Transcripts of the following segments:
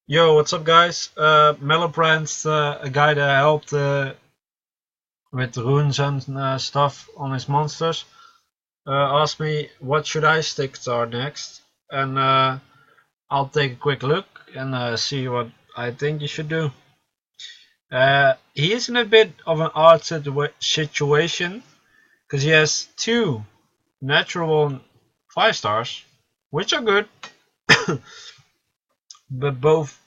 Yo, what's up, guys? MelonPantz, a guy that helped with runes and stuff on his monsters, asked me what should I stick star next, and I'll take a quick look and see what I think you should do. He is in a bit of an odd situation because he has two natural 5 stars, which are good, but both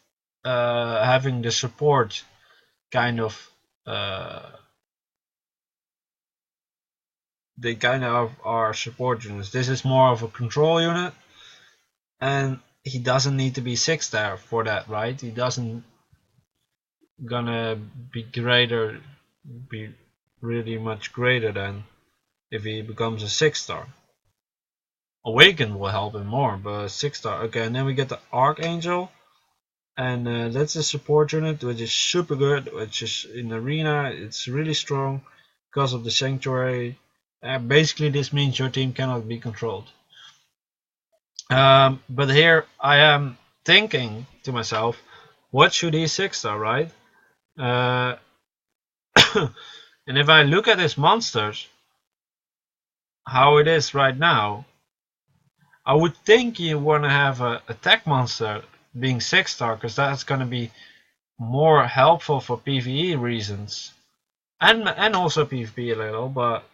having the support kind of uh, they kind of are support units. This is more of a control unit, and he doesn't need to be 6 star for that, right? He doesn't gonna be really much greater than if he becomes a 6 star. Awaken will help him more, but 6 star. Okay, and then we get the Archangel, and that's a support unit which is super good, which is in arena. It's really strong because of the sanctuary. Basically, this means your team cannot be controlled. But here I am thinking to myself, what should he 6 star, right? Uh, and if I look at his monsters, how it is right now, I would think you want to have a attack monster being 6 star, because that's going to be more helpful for PvE reasons, and also PvP a little, but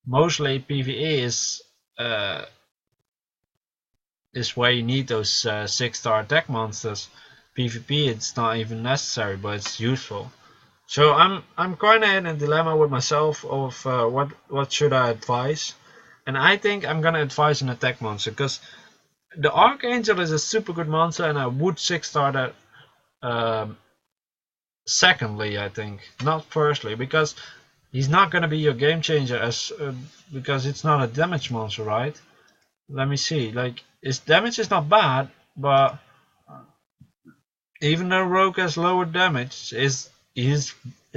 mostly PvE is where you need those 6 star attack monsters. PvP it's not even necessary, but it's useful. So I'm kind of in a dilemma with myself of what should I advise, and I think I'm gonna advise an attack monster because the Archangel is a super good monster, and I would 6 star that secondly, I think, not firstly, because he's not gonna be your game changer as because it's not a damage monster, right? Let me see. Like, his damage is not bad, but even though Rogue has lower damage, his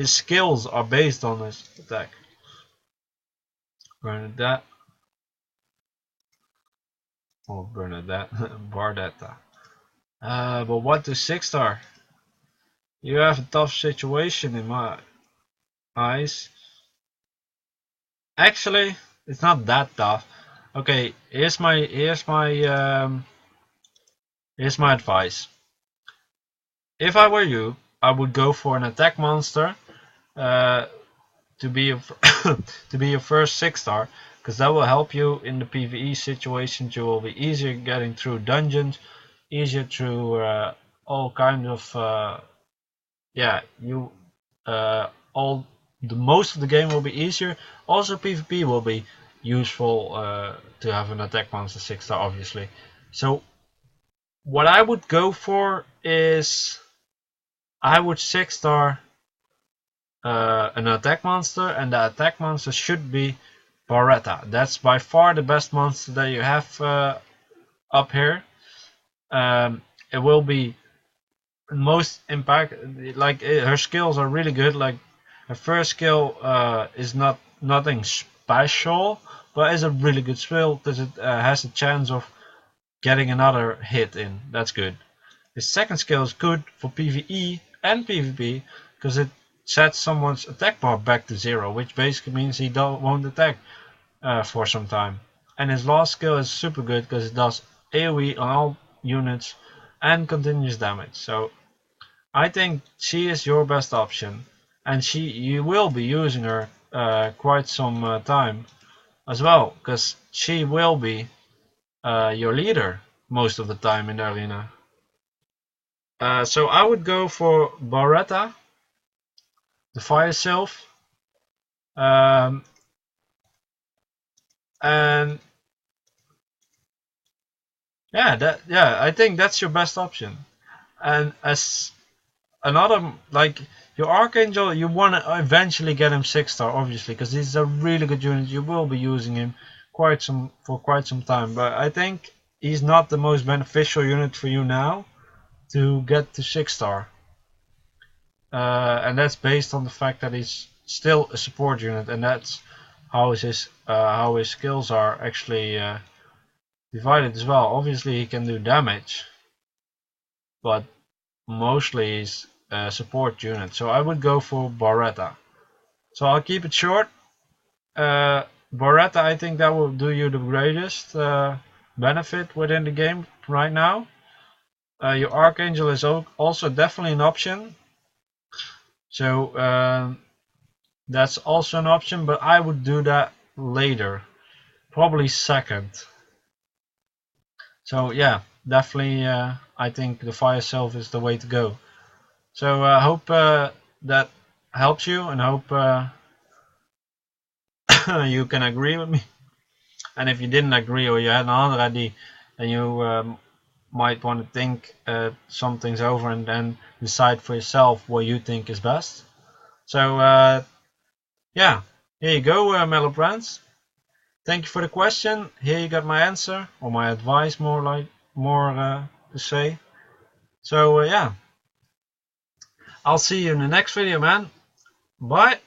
skills are based on his attack. Bernadette. Oh, Bernadette. Bardetta. But what to 6 star? You have a tough situation in my eyes. Actually, it's not that tough. Okay, here's my advice. If I were you, I would go for an attack monster uh, to be your to be your first 6 star, because that will help you in the PvE situations. You will be easier getting through dungeons, easier through all kind of yeah. You all the most of the game will be easier. Also, PvP will be useful to have an attack monster 6 star, obviously. So what I would go for is I would 6 star an attack monster, and the attack monster should be Barretta. That's by far the best monster that you have up here. It will be most impact. Like, her skills are really good. Like, her first skill is nothing special, but is a really good skill because it has a chance of getting another hit in. That's good. His second skill is good for PvE and PvP because it sets someone's attack bar back to 0, which basically means he won't attack for some time. And his last skill is super good because it does AoE on all units and continuous damage. So I think she is your best option, and you will be using her quite some time as well, because she will be your leader most of the time in the arena. So I would go for Barretta, the Fire Sylph, and I think that's your best option. And as another, like, your Archangel, you want to eventually get him 6 star, obviously, because he's a really good unit. You will be using him for quite some time, but I think he's not the most beneficial unit for you now to get to 6 star. And that's based on the fact that he's still a support unit, and that's how his skills are actually divided as well. Obviously, he can do damage, but mostly is support unit. So I would go for Barretta. So I'll keep it short. Barretta, I think that will do you the greatest benefit within the game right now. Your Archangel is also definitely an option. So that's also an option, but I would do that later. Probably second. So yeah, definitely I think the Fire Self is the way to go. So I hope that helps you, and hope you can agree with me. And if you didn't agree or you had another idea, then you might want to think some things over and then decide for yourself what you think is best. So yeah, here you go, MelonPantz. Thank you for the question. Here you got my answer, or my advice, more to say. So yeah, I'll see you in the next video, man. Bye.